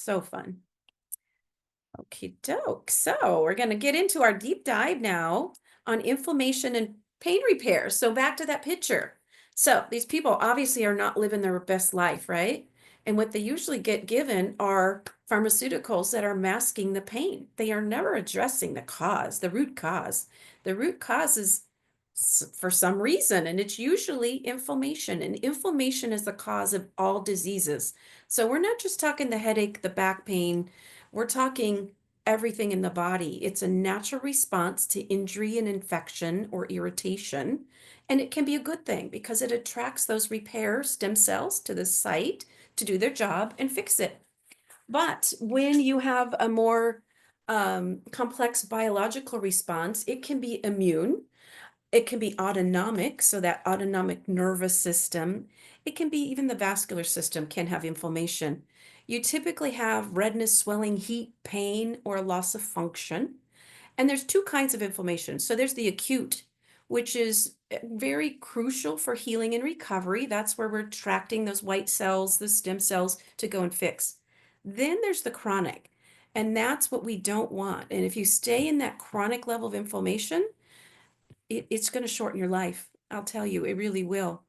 So fun. Okie doke. So we're going to get into our deep dive now on inflammation and pain repair. So back to that picture. So these people obviously are not living their best life, right? And what they usually get given are pharmaceuticals that are masking the pain. They are never addressing the cause, the root cause. The root cause is for some reason, and it's usually inflammation. And inflammation is the cause of all diseases. So we're not just talking the headache, the back pain, we're talking everything in the body. It's a natural response to injury and infection or irritation. And it can be a good thing because it attracts those repair stem cells to the site to do their job and fix it. But when you have a more complex biological response, it can be immune, it can be autonomic, so that autonomic nervous system. It can be even the vascular system can have inflammation. You typically have redness, swelling, heat, pain, or a loss of function. And there's two kinds of inflammation. So there's the acute, which is very crucial for healing and recovery. That's where we're attracting those white cells, the stem cells to go and fix. Then there's the chronic, and that's what we don't want. And if you stay in that chronic level of inflammation, it's going to shorten your life. I'll tell you, it really will.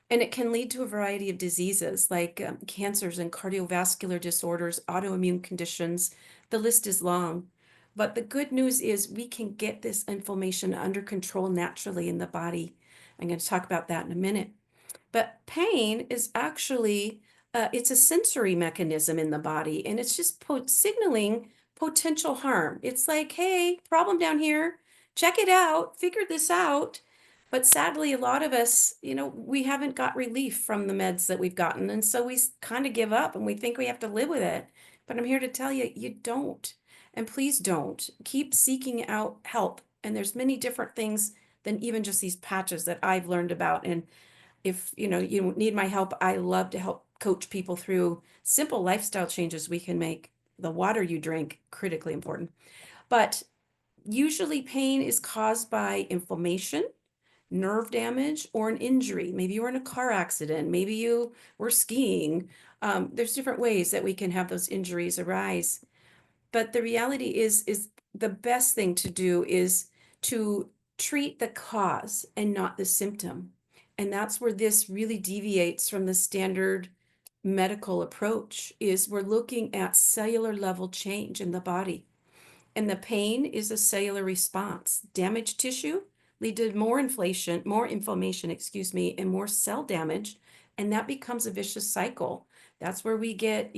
And it can lead to a variety of diseases like cancers and cardiovascular disorders, autoimmune conditions. The list is long. But the good news is we can get this inflammation under control naturally in the body. I'm going to talk about that in a minute. But pain is actually, it's a sensory mechanism in the body, and it's just signaling potential harm. It's like, hey, problem down here, check it out, figure this out. But sadly, a lot of us, we haven't got relief from the meds that we've gotten. And so we kind of give up and we think we have to live with it. But I'm here to tell you, you don't. And please don't. Keep seeking out help. And there's many different things than even just these patches that I've learned about. And if you need my help, I love to help coach people through simple lifestyle changes we can make. The water you drink, critically important. But usually pain is caused by inflammation, nerve damage, or an injury. Maybe you were in a car accident, maybe you were skiing. There's different ways that we can have those injuries arise. But the reality is the best thing to do is to treat the cause and not the symptom. And that's where this really deviates from the standard medical approach is we're looking at cellular level change in the body. And the pain is a cellular response. Damaged tissue lead to more inflammation, excuse me, and more cell damage. And that becomes a vicious cycle. That's where we get,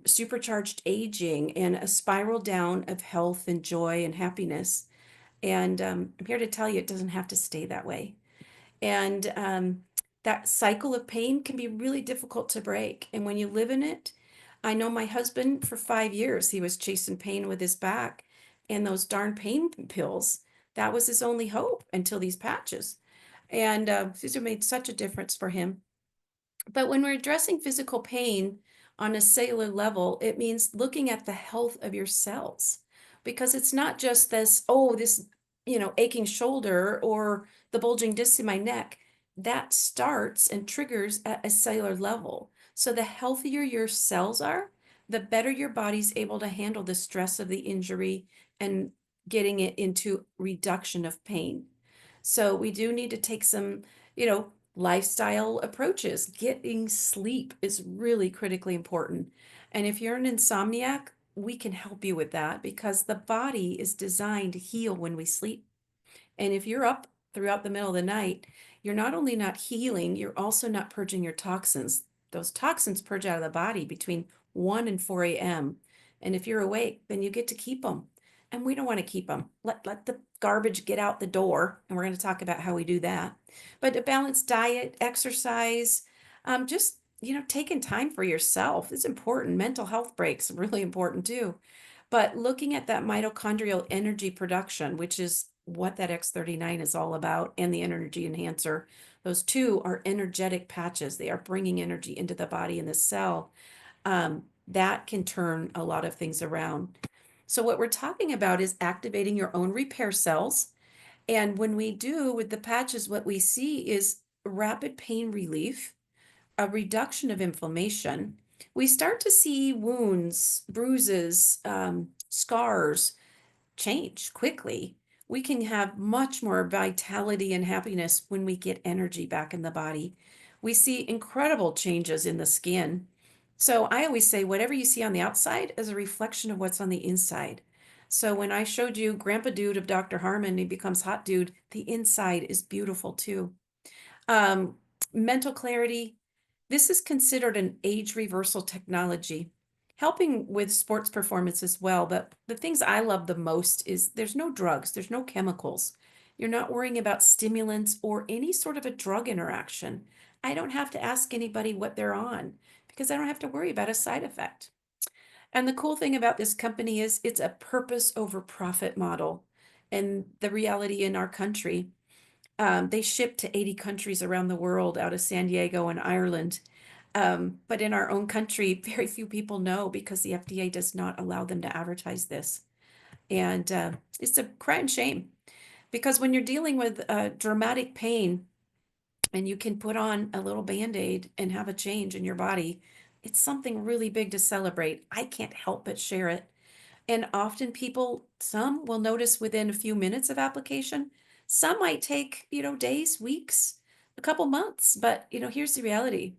supercharged aging and a spiral down of health and joy and happiness. And I'm here to tell you it doesn't have to stay that way. And that cycle of pain can be really difficult to break. And when you live in it, I know my husband for 5 years, he was chasing pain with his back and those darn pain pills. That was his only hope until these patches. And these have made such a difference for him. But when we're addressing physical pain on a cellular level, it means looking at the health of your cells because it's not just this, oh, this, aching shoulder or the bulging disc in my neck. That starts and triggers at a cellular level. So the healthier your cells are, the better your body's able to handle the stress of the injury and getting it into reduction of pain. So we do need to take some, lifestyle approaches. Getting sleep is really critically important. And if you're an insomniac, we can help you with that because the body is designed to heal when we sleep. And if you're up throughout the middle of the night, you're not only not healing, you're also not purging your toxins. Those toxins purge out of the body between 1 and 4 a.m. And if you're awake, then you get to keep them. And we don't want to keep them. Let the garbage get out the door. And we're going to talk about how we do that. But a balanced diet, exercise, just, taking time for yourself is important. Mental health breaks are really important too. But looking at that mitochondrial energy production, which is what that X39 is all about, and the energy enhancer, those two are energetic patches. They are bringing energy into the body and the cell. That can turn a lot of things around. So what we're talking about is activating your own repair cells. And when we do with the patches, what we see is rapid pain relief, a reduction of inflammation, we start to see wounds, bruises, scars change quickly. We can have much more vitality and happiness when we get energy back in the body. We see incredible changes in the skin. So I always say, whatever you see on the outside is a reflection of what's on the inside. So when I showed you Grandpa Dude of Dr. Harmon, he becomes Hot Dude, the inside is beautiful too. Um, Mental clarity. This is considered an age reversal technology, helping with sports performance as well. But the things I love the most is there's no drugs, there's no chemicals. You're not worrying about stimulants or any sort of a drug interaction. I don't have to ask anybody what they're on because I don't have to worry about a side effect. And the cool thing about this company is it's a purpose over profit model. And the reality in our country, they ship to 80 countries around the world out of San Diego and Ireland. But in our own country, very few people know because the FDA does not allow them to advertise this. And it's a cry and shame because when you're dealing with dramatic pain and you can put on a little Band-Aid and have a change in your body, it's something really big to celebrate. I can't help but share it. And often people, some will notice within a few minutes of application. Some might take, days, weeks, a couple months. But, here's the reality.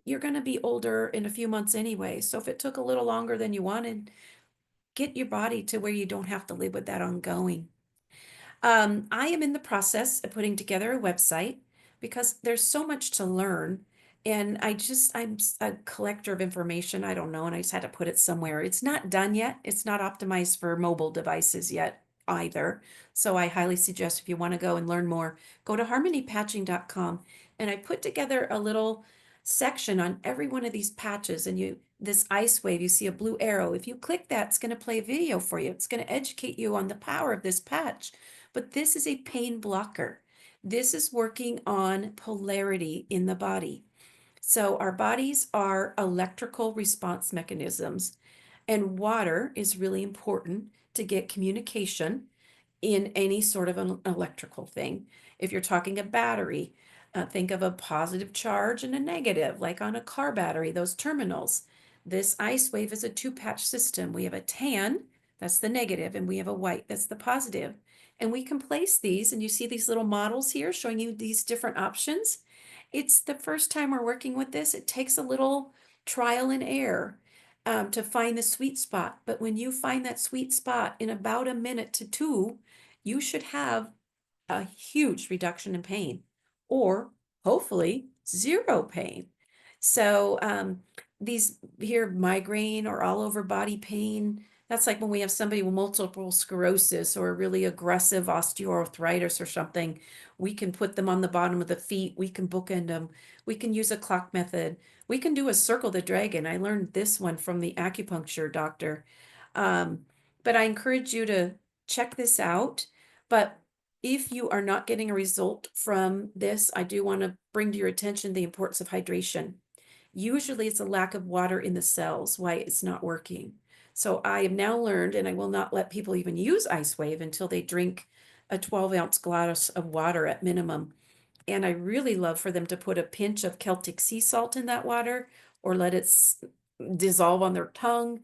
You're going to be older in a few months anyway. So if it took a little longer than you wanted, get your body to where you don't have to live with that ongoing. I am in the process of putting together a website because there's so much to learn. And I'm a collector of information. I don't know. And I just had to put it somewhere. It's not done yet. It's not optimized for mobile devices yet either. So I highly suggest if you want to go and learn more, go to harmonypatching.com. And I put together a little section on every one of these patches. And this IceWave, you see a blue arrow. If you click that, it's going to play a video for you. It's going to educate you on the power of this patch. But this is a pain blocker. This is working on polarity in the body. So our bodies are electrical response mechanisms, and water is really important to get communication in any sort of an electrical thing. If you're talking a battery, think of a positive charge and a negative, like on a car battery, those terminals. This IceWave is a two-patch system. We have a tan, that's the negative, and we have a white, that's the positive. And we can place these, and you see these little models here showing you these different options. It's the first time we're working with this. It takes a little trial and error to find the sweet spot. But when you find that sweet spot in about a minute to two, you should have a huge reduction in pain or hopefully zero pain. So these here, migraine or all over body pain, that's like when we have somebody with multiple sclerosis or really aggressive osteoarthritis or something, we can put them on the bottom of the feet. We can bookend them. We can use a clock method. We can do a circle the dragon. I learned this one from the acupuncture doctor. Um, but I encourage you to check this out. But if you are not getting a result from this, I do want to bring to your attention the importance of hydration. Usually it's a lack of water in the cells why it's not working. So I have now learned, and I will not let people even use IceWave until they drink a 12-ounce glass of water at minimum. And I really love for them to put a pinch of Celtic sea salt in that water or let it dissolve on their tongue.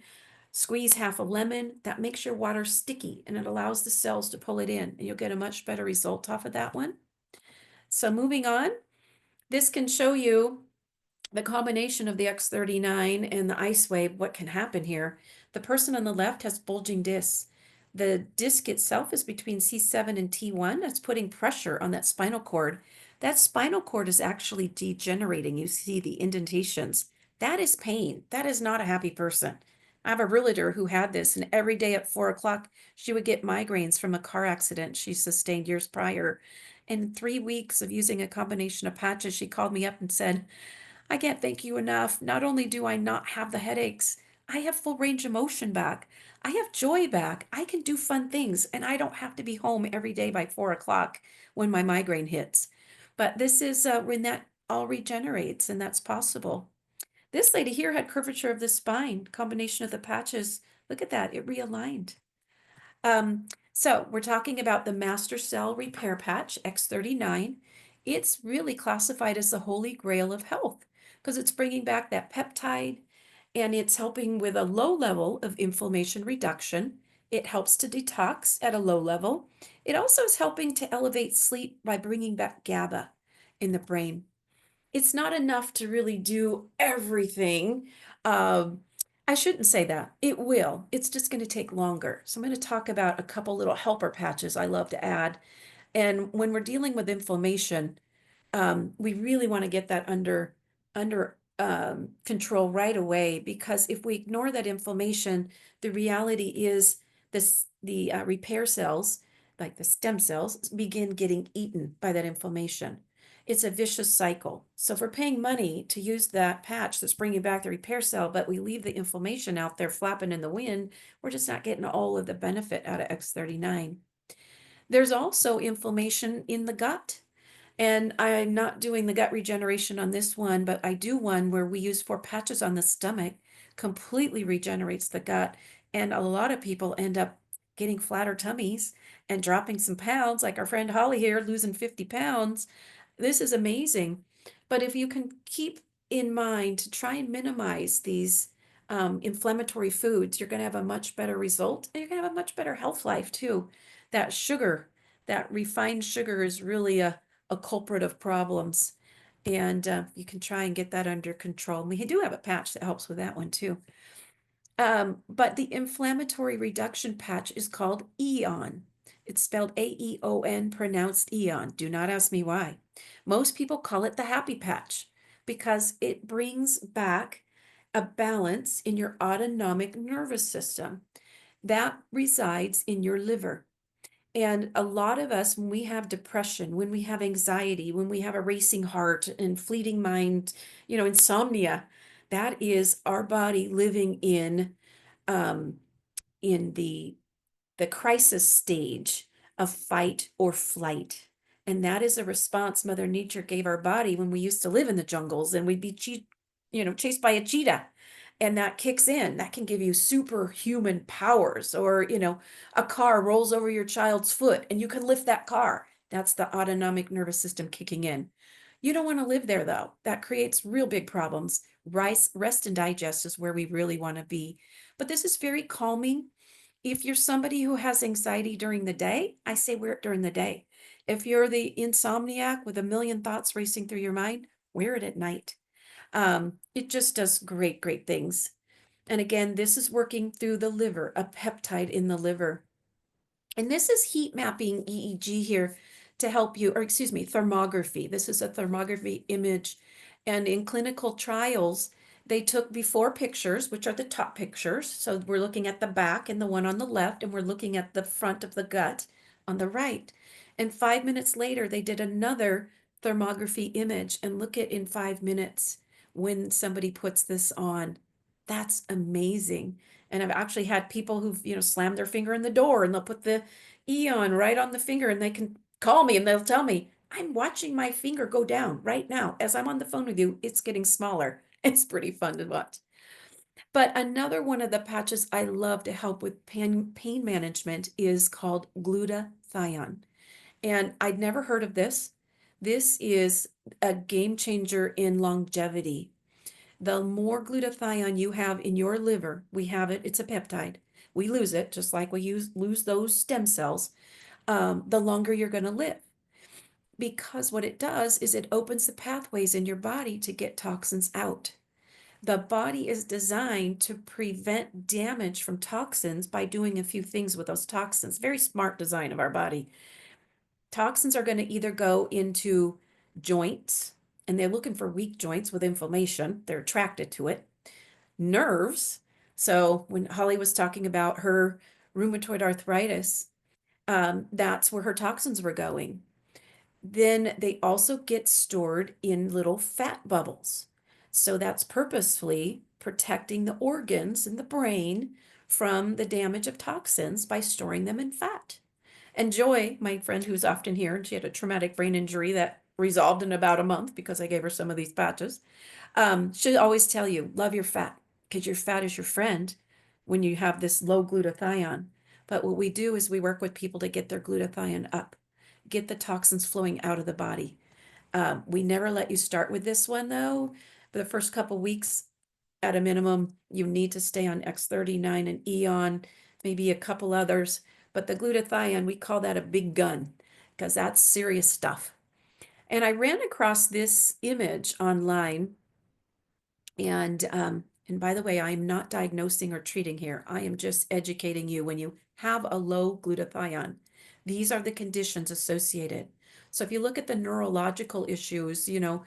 Squeeze half a lemon. That makes your water sticky and it allows the cells to pull it in, and you'll get a much better result off of that one. So moving on, this can show you the combination of the X39 and the IceWave, what can happen here. The person on the left has bulging discs. The disc itself is between C7 and T1. That's putting pressure on that spinal cord. That spinal cord is actually degenerating. You see the indentations. That is pain. That is not a happy person. I have a realtor who had this, and every day at 4 o'clock, she would get migraines from a car accident she sustained years prior. In 3 weeks of using a combination of patches, she called me up and said, I can't thank you enough. Not only do I not have the headaches, I have full range of motion back. I have joy back. I can do fun things, and I don't have to be home every day by 4 o'clock when my migraine hits. But this is when that all regenerates, and that's possible. This lady here had curvature of the spine, combination of the patches. Look at that, it realigned. So we're talking about the master cell repair patch, X39. It's really classified as the holy grail of health because it's bringing back that peptide and it's helping with a low level of inflammation reduction. It helps to detox at a low level. It also is helping to elevate sleep by bringing back GABA in the brain. It's not enough to really do everything. Um, I shouldn't say that. It will. It's just going to take longer. So I'm going to talk about a couple little helper patches I love to add. And when we're dealing with inflammation, we really want to get that under control right away, because if we ignore that inflammation, the reality is the repair cells, like the stem cells, begin getting eaten by that inflammation. It's a vicious cycle. So if we're paying money to use that patch that's bringing back the repair cell, but we leave the inflammation out there flapping in the wind, we're just not getting all of the benefit out of X39. There's also inflammation in the gut. And I'm not doing the gut regeneration on this one, but I do one where we use 4 patches on the stomach, completely regenerates the gut. And a lot of people end up getting flatter tummies and dropping some pounds, like our friend Holly here, losing 50 pounds. This is amazing. But if you can keep in mind to try and minimize these inflammatory foods, you're going to have a much better result, and you're going to have a much better health life too. That sugar, that refined sugar, is really a culprit of problems. And you can try and get that under control. We do have a patch that helps with that one too. But the inflammatory reduction patch is called Aeon. It's spelled Aeon, pronounced Aeon. Do not ask me why. Most people call it the happy patch because it brings back a balance in your autonomic nervous system that resides in your liver. And a lot of us, when we have depression, when we have anxiety, when we have a racing heart and fleeting mind, insomnia, that is our body living um, in the crisis stage of fight or flight. And that is a response Mother Nature gave our body when we used to live in the jungles and we'd be chased by a cheetah. And that kicks in. That can give you superhuman powers. Or, a car rolls over your child's foot and you can lift that car. That's the autonomic nervous system kicking in. You don't want to live there though. That creates real big problems. Rest and digest is where we really want to be. But this is very calming. If you're somebody who has anxiety during the day, I say wear it during the day. If you're the insomniac with a million thoughts racing through your mind, wear it at night. It just does great, great things. And again, this is working through the liver, a peptide in the liver. And this is heat mapping EEG here to help you, or excuse me, thermography. This is a thermography image. And in clinical trials, they took before pictures, which are the top pictures. So we're looking at the back and the one on the left, and we're looking at the front of the gut on the right. And 5 minutes later, they did another thermography image, and look at in 5 minutes when somebody puts this on. That's amazing. And I've actually had people who've, slammed their finger in the door and they'll put the Aeon right on the finger and they can call me and they'll tell me, I'm watching my finger go down right now. As I'm on the phone with you, it's getting smaller. It's pretty fun to watch. But another one of the patches I love to help with pain management is called glutathione. And I'd never heard of this. This is a game changer in longevity. The more glutathione you have in your liver, we have it, it's a peptide. We lose it, just like we lose those stem cells, the longer you're going to live. Because what it does is it opens the pathways in your body to get toxins out. The body is designed to prevent damage from toxins by doing a few things with those toxins. Very smart design of our body. Toxins are going to either go into joints, and they're looking for weak joints with inflammation. They're attracted to it. Nerves. So when Holly was talking about her rheumatoid arthritis, that's where her toxins were going. Then they also get stored in little fat bubbles. So that's purposefully protecting the organs and the brain from the damage of toxins by storing them in fat. And Joy, my friend who's often here, and she had a traumatic brain injury that resolved in about a month because I gave her some of these patches. She'll always tell you, love your fat, because your fat is your friend when you have this low glutathione. But what we do is we work with people to get their glutathione up, get the toxins flowing out of the body. We never let you start with this one though. For the first couple weeks, at a minimum, you need to stay on X39 and Aeon, maybe a couple others. But the glutathione, we call that a big gun because that's serious stuff. And I ran across this image online, and by the way, I am not diagnosing or treating here. I am just educating you. When you have a low glutathione, these are the conditions associated. So if you look at the neurological issues, the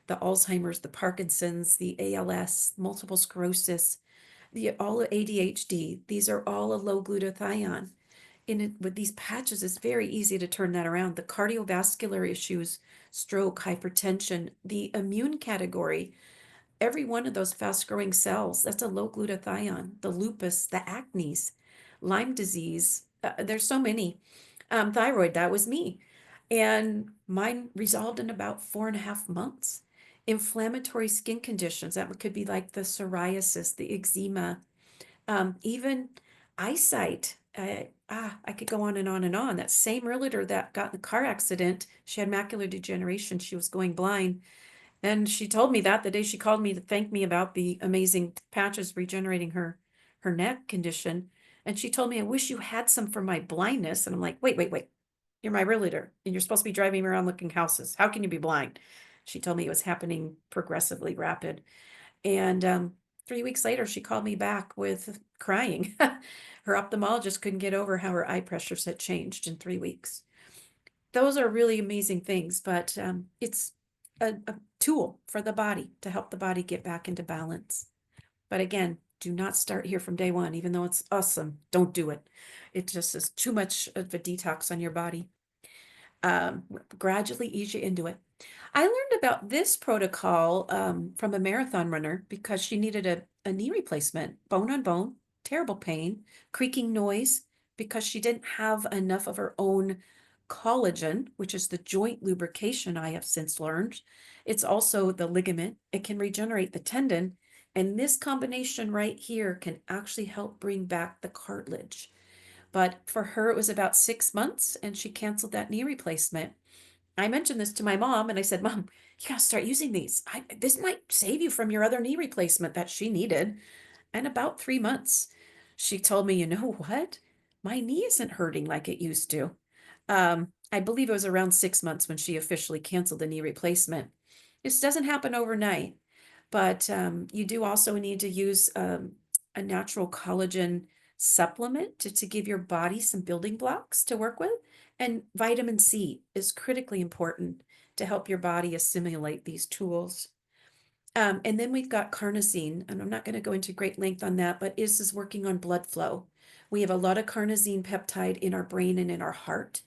Alzheimer's, the Parkinson's, the ALS, multiple sclerosis, all ADHD, these are all a low glutathione. With these patches, it's very easy to turn that around. The cardiovascular issues, stroke, hypertension, the immune category, every one of those fast growing cells, that's a low glutathione. The lupus, the acnes, Lyme disease, there's so many. Thyroid, that was me. And mine resolved in about 4.5 months. Inflammatory skin conditions, that could be like the psoriasis, the eczema, even eyesight. I could go on and on and on. That same realtor that got in a car accident, she had macular degeneration. She was going blind. And she told me that the day she called me to thank me about the amazing patches regenerating her neck condition. And she told me, I wish you had some for my blindness. And I'm like, wait, wait, wait. You're my realtor and you're supposed to be driving me around looking houses. How can you be blind? She told me it was happening progressively rapid. And 3 weeks later, she called me back with crying. Her ophthalmologist couldn't get over how her eye pressures had changed in 3 weeks. Those are really amazing things, but it's a tool for the body to help the body get back into balance. But again, do not start here from day one, even though it's awesome. Don't do it. It just is too much of a detox on your body. Gradually ease you into it. I learned about this protocol from a marathon runner because she needed a knee replacement, bone on bone, terrible pain, creaking noise, because she didn't have enough of her own collagen, which is the joint lubrication, I have since learned. It's also the ligament. It can regenerate the tendon. And this combination right here can actually help bring back the cartilage. But for her, it was about 6 months and she canceled that knee replacement. I mentioned this to my mom and I said, Mom, you gotta start using these. This might save you from your other knee replacement that she needed. And about 3 months, she told me, you know what? My knee isn't hurting like it used to. I believe it was around 6 months when she officially canceled the knee replacement. This doesn't happen overnight, but you do also need to use a natural collagen supplement to give your body some building blocks to work with. And vitamin C is critically important to help your body assimilate these tools. And then we've got carnosine, and I'm not going to go into great length on that, but this is working on blood flow. We have a lot of carnosine peptide in our brain and in our heart.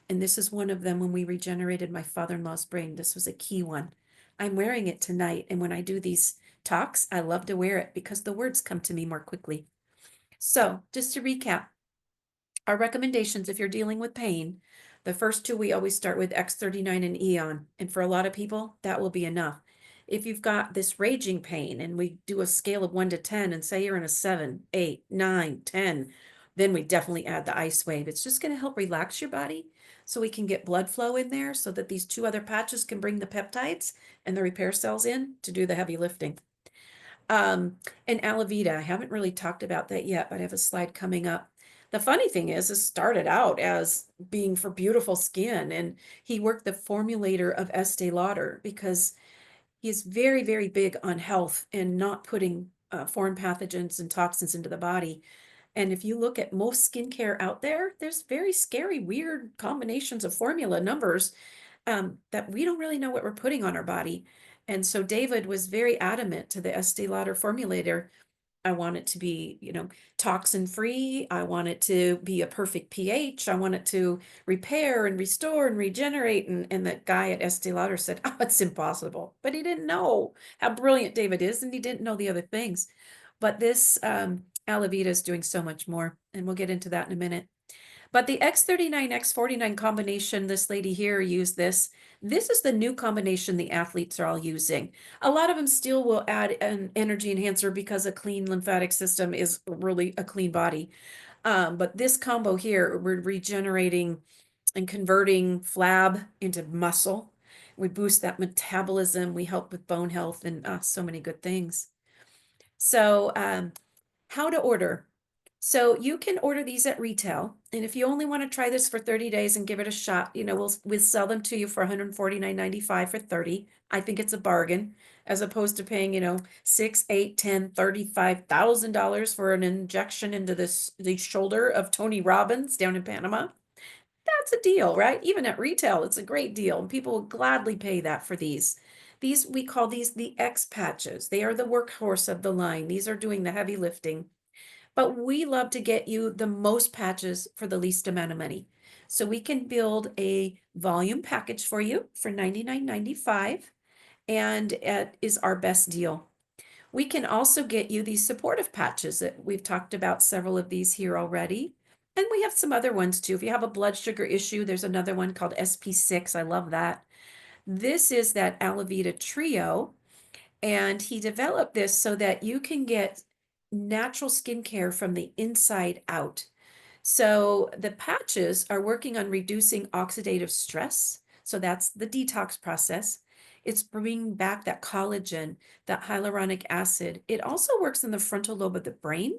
And this is one of them when we regenerated my father-in-law's brain. This was a key one. I'm wearing it tonight. And when I do these talks, I love to wear it because the words come to me more quickly. So just to recap, our recommendations, if you're dealing with pain, the first two, we always start with X39 and Aeon. And for a lot of people, that will be enough. If you've got this raging pain and we do a scale of 1 to 10 and say you're in a 7, 8, 9, 10, then we definitely add the IceWave. It's just going to help relax your body so we can get blood flow in there so that these two other patches can bring the peptides and the repair cells in to do the heavy lifting. And Alavida, I haven't really talked about that yet, but I have a slide coming up. The funny thing is, it started out as being for beautiful skin, and he worked the formulator of Estee Lauder because he is very, very big on health and not putting foreign pathogens and toxins into the body. And if you look at most skincare out there, there's very scary, weird combinations of formula numbers that we don't really know what we're putting on our body. And so David was very adamant to the Estee Lauder formulator. I want it to be, toxin free. I want it to be a perfect pH. I want it to repair and restore and regenerate. And the guy at Estee Lauder said, oh, it's impossible. But he didn't know how brilliant David is, and he didn't know the other things. But this Alavida is doing so much more, and we'll get into that in a minute. But the X39, X49 combination, this lady here used this. This is the new combination the athletes are all using. A lot of them still will add an energy enhancer because a clean lymphatic system is really a clean body. But this combo here, we're regenerating and converting flab into muscle. We boost that metabolism. We help with bone health and so many good things. So, how to order. So you can order these at retail, and if you only want to try this for 30 days and give it a shot, we'll sell them to you for 149.95 for 30. I think it's a bargain as opposed to paying, 6, 8, 10, $35,000 for an injection into the shoulder of Tony Robbins down in Panama. That's a deal, right? Even at retail, it's a great deal, and people will gladly pay that for these. We call these the X patches. They are the workhorse of the line. These are doing the heavy lifting. But we love to get you the most patches for the least amount of money. So we can build a volume package for you for $99.95, and it is our best deal. We can also get you these supportive patches that we've talked about several of these here already. And we have some other ones too. If you have a blood sugar issue, there's another one called SP6. I love that. This is that Alavida trio, and he developed this so that you can get natural skincare from the inside out. So the patches are working on reducing oxidative stress. So that's the detox process. It's bringing back that collagen, that hyaluronic acid. It also works in the frontal lobe of the brain,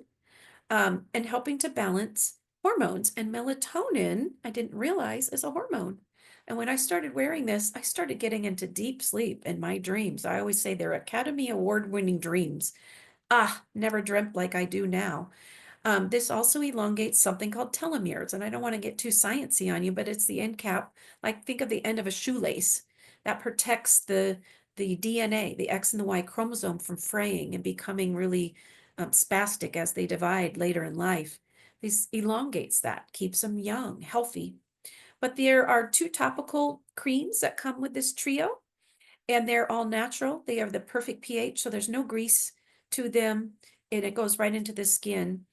and helping to balance hormones. And melatonin, I didn't realize, is a hormone. And when I started wearing this, I started getting into deep sleep in my dreams. I always say they're Academy Award-winning dreams. Ah, never dreamt like I do now. This also elongates something called telomeres, and I don't want to get too sciencey on you, but it's the end cap, like think of the end of a shoelace that protects the DNA, the X and the Y chromosome from fraying and becoming really spastic as they divide later in life. This elongates that, keeps them young, healthy. But there are 2 topical creams that come with this trio, and they're all natural. They have the perfect pH, so there's no grease to them, and it goes right into the skin.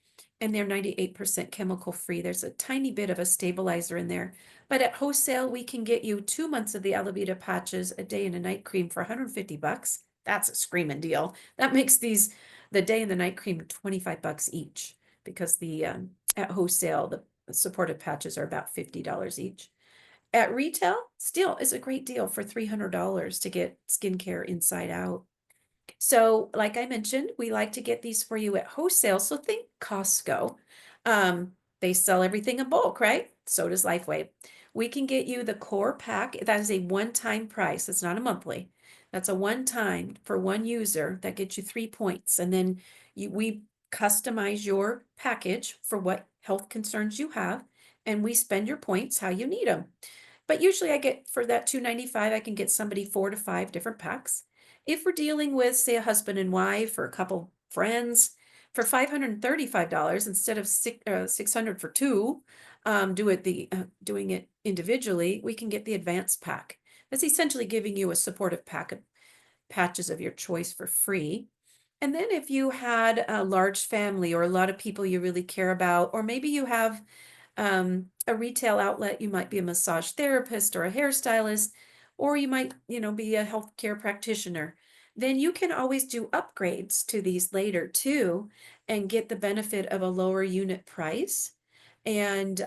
And they're 98% chemical free. There's a tiny bit of a stabilizer in there. But at wholesale, we can get you 2 months of the Alavida patches, a day and a night cream for $150. That's a screaming deal. That makes the day and the night cream $25 each, because the at wholesale, the supportive patches are about $50 each. At retail, still is a great deal for $300 to get skincare inside out. So, like I mentioned, we like to get these for you at wholesale. So think Costco. They sell everything in bulk, right? So does LifeWave. We can get you the core pack. That is a one-time price. It's not a monthly. That's a one-time for one user that gets you 3 points. And then we customize your package for what health concerns you have, and we spend your points how you need them. But usually I get, for that $2.95, I can get somebody 4 to 5 different packs. If we're dealing with, say, a husband and wife or a couple friends, for $535 instead of 600 for 2, doing it individually, we can get the advanced pack. That's essentially giving you a supportive pack of patches of your choice for free. And then if you had a large family or a lot of people you really care about, or maybe you have a retail outlet, you might be a massage therapist or a hairstylist, or you might, be a healthcare practitioner. Then you can always do upgrades to these later too, and get the benefit of a lower unit price, and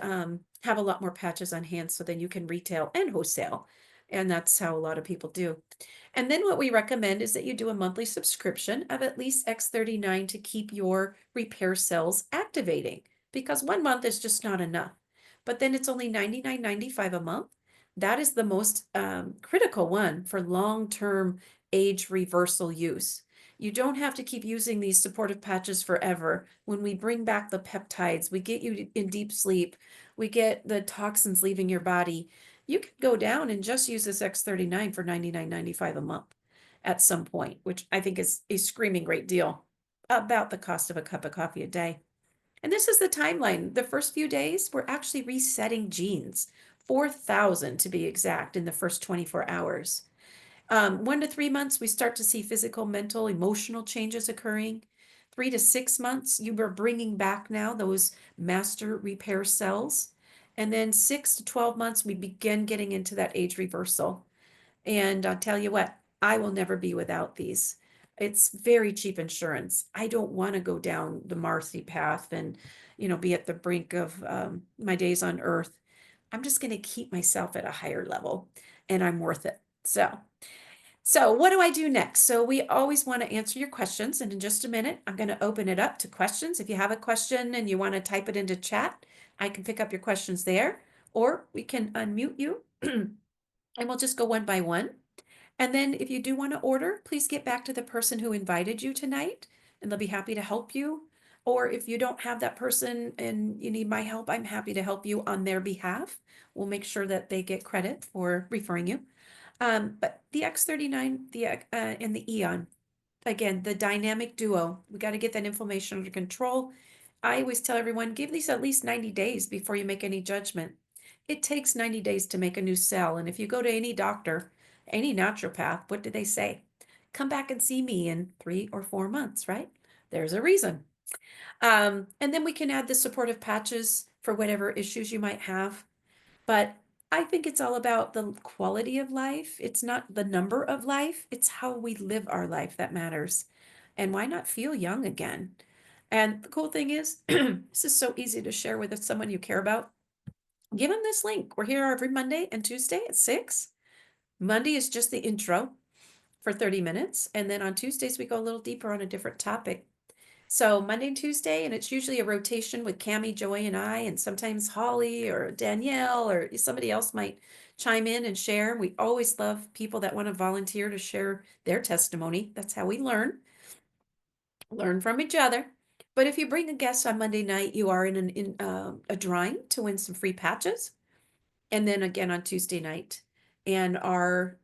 have a lot more patches on hand. So then you can retail and wholesale. And that's how a lot of people do. And then what we recommend is that you do a monthly subscription of at least X39 to keep your repair cells activating, because 1 month is just not enough. But then it's only $99.95 a month. That is the most critical one for long-term age reversal use. You don't have to keep using these supportive patches forever. When we bring back the peptides, we get you in deep sleep, we get the toxins leaving your body. You can go down and just use this X39 for $99.95 a month at some point, which I think is a screaming great deal, about the cost of a cup of coffee a day. And this is the timeline. The first few days, we're actually resetting genes, 4,000 to be exact, in the first 24 hours. 1 to 3 months, we start to see physical, mental, emotional changes occurring. 3 to 6 months, you are bringing back now those master repair cells. And then 6 to 12 months, we begin getting into that age reversal. And I'll tell you what, I will never be without these. It's very cheap insurance. I don't want to go down the Marcy path and, be at the brink of my days on earth. I'm just going to keep myself at a higher level, and I'm worth it. So So what do I do next? So we always want to answer your questions. And in just a minute, I'm going to open it up to questions. If you have a question and you want to type it into chat, I can pick up your questions there, or we can unmute you and we'll just go one by one. And then if you do want to order, please get back to the person who invited you tonight and they'll be happy to help you. Or if you don't have that person and you need my help, I'm happy to help you on their behalf. We'll make sure that they get credit for referring you. But the X39, and the Aeon, again, the dynamic duo, we got to get that inflammation under control. I always tell everyone, give these at least 90 days before you make any judgment. It takes 90 days to make a new cell. And if you go to any doctor, any naturopath, what do they say? Come back and see me in 3 or 4 months, right? There's a reason. And then we can add the supportive patches for whatever issues you might have. But I think it's all about the quality of life. It's not the number of life, it's how we live our life that matters. And why not feel young again? And the cool thing is, this is so easy to share with someone you care about. Give them this link. We're here every Monday and Tuesday at 6. Monday is just the intro for 30 minutes. And then on Tuesdays, we go a little deeper on a different topic. So Monday and Tuesday, and it's usually a rotation with Cami, Joy, and I, and sometimes Holly or Danielle or somebody else might chime in and share. We always love people that want to volunteer to share their testimony. That's how we learn from each other. But if you bring a guest on Monday night, you are in a drawing to win some free patches. And then again on Tuesday night. And our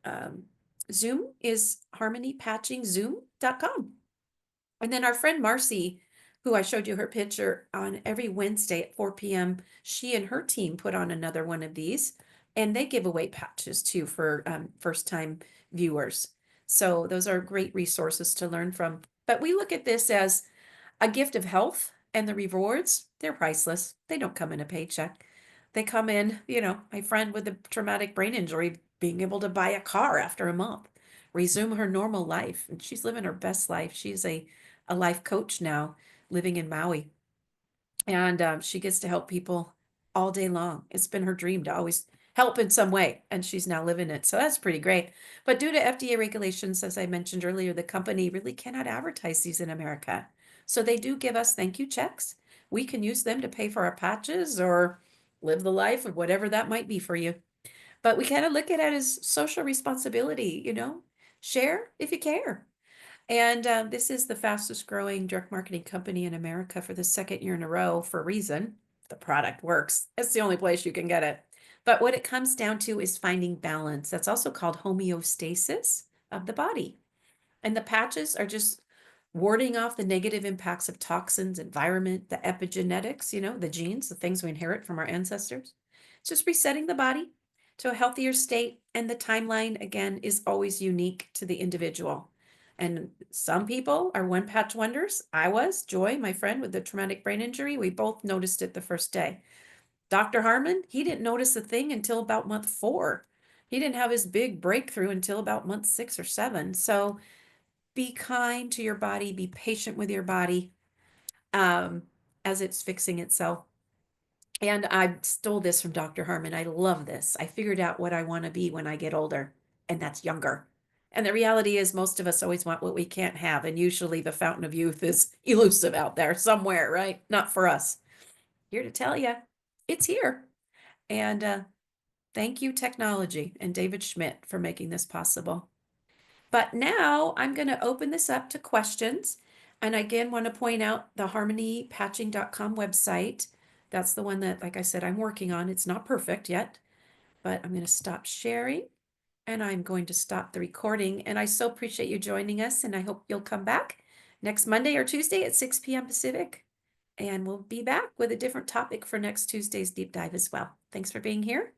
Zoom is harmonypatchingzoom.com. And then our friend Marcy, who I showed you her picture on every Wednesday at 4 p.m., she and her team put on another one of these, and they give away patches too for first-time viewers. So those are great resources to learn from. But we look at this as a gift of health, and the rewards, they're priceless. They don't come in a paycheck. They come in, my friend with the traumatic brain injury being able to buy a car after a month, resume her normal life, and she's living her best life. She's a life coach now, living in Maui, and she gets to help people all day long. It's been her dream to always help in some way, and she's now living it. So that's pretty great. But due to FDA regulations, as I mentioned earlier, the company really cannot advertise these in America. So they do give us thank you checks. We can use them to pay for our patches or live the life of whatever that might be for you. But we kind of look at it as social responsibility, share if you care. And this is the fastest growing direct marketing company in America for the second year in a row for a reason. The product works. It's the only place you can get it. But what it comes down to is finding balance. That's also called homeostasis of the body. And the patches are just warding off the negative impacts of toxins, environment, the epigenetics, the genes, the things we inherit from our ancestors. It's just resetting the body to a healthier state. And the timeline, again, is always unique to the individual. And some people are one patch wonders. I was, Joy, my friend with the traumatic brain injury, we both noticed it the first day. Dr. Harmon, he didn't notice a thing until about month 4. He didn't have his big breakthrough until about month 6 or 7. So be kind to your body, be patient with your body um, as it's fixing itself. And I stole this from Dr. Harmon. I love this. I figured out what I want to be when I get older, and that's younger. And the reality is, most of us always want what we can't have. And usually the fountain of youth is elusive out there somewhere, right? Not for us. Here to tell you, it's here. And thank you, technology, and David Schmidt for making this possible. But now I'm going to open this up to questions. And again, want to point out the harmonypatching.com website. That's the one that, like I said, I'm working on. It's not perfect yet, but I'm going to stop sharing and I'm going to stop the recording. And I so appreciate you joining us. And I hope you'll come back next Monday or Tuesday at 6 p.m. Pacific. And we'll be back with a different topic for next Tuesday's deep dive as well. Thanks for being here.